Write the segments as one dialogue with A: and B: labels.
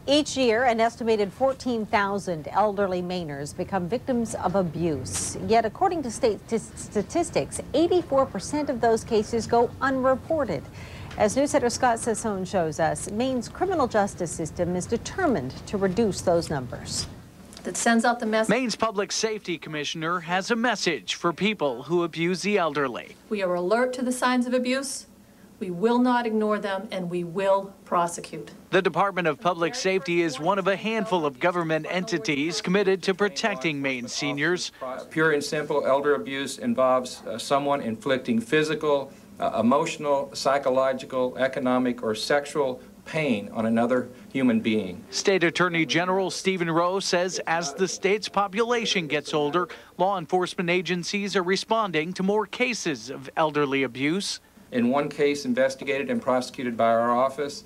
A: Each year, an estimated 14,000 elderly Mainers become victims of abuse. Yet, according to state statistics, 84% of those cases go unreported. As News Editor Scott Sassone shows us, Maine's criminal justice system is determined to reduce those numbers.
B: That sends out the message.
C: Maine's Public Safety Commissioner has a message for people who abuse the elderly.
B: We are alert to the signs of abuse. We will not ignore them, and we will prosecute.
C: The Department of Public Safety is one of a handful of government entities committed to protecting Maine seniors.
D: Pure and simple elder abuse involves someone inflicting physical, emotional, psychological, economic, or sexual pain on another human being.
C: State Attorney General Stephen Rowe says as the state's population gets older, law enforcement agencies are responding to more cases of elderly abuse.
D: In one case investigated and prosecuted by our office,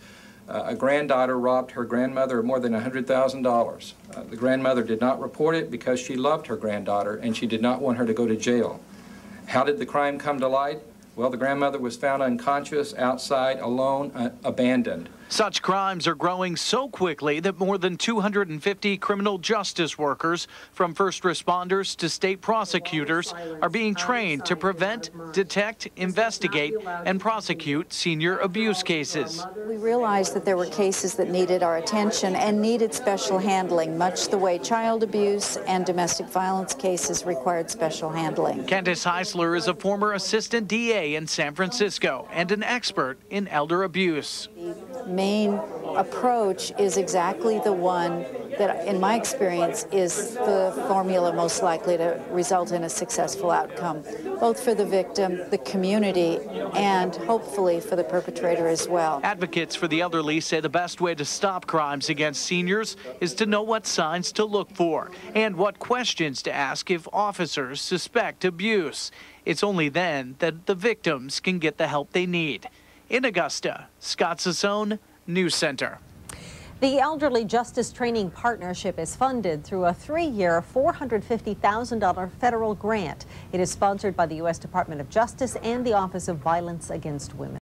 D: a granddaughter robbed her grandmother of more than $100,000. The grandmother did not report it because she loved her granddaughter and she did not want her to go to jail. How did the crime come to light? Well, the grandmother was found unconscious, outside, alone, abandoned.
C: Such crimes are growing so quickly that more than 250 criminal justice workers, from first responders to state prosecutors, are being trained to prevent, detect, investigate, and prosecute senior abuse cases.
E: We realized that there were cases that needed our attention and needed special handling, much the way child abuse and domestic violence cases required special handling.
C: Candace Heisler is a former assistant DA in San Francisco and an expert in elder abuse.
E: The main approach is exactly the one that, in my experience, is the formula most likely to result in a successful outcome, both for the victim, the community, and hopefully for the perpetrator as well.
C: Advocates for the elderly say the best way to stop crimes against seniors is to know what signs to look for and what questions to ask if officers suspect abuse. It's only then that the victims can get the help they need. In Augusta, Scott Sassone, News Center.
A: The Elderly Justice Training Partnership is funded through a 3-year, $450,000 federal grant. It is sponsored by the U.S. Department of Justice and the Office of Violence Against Women.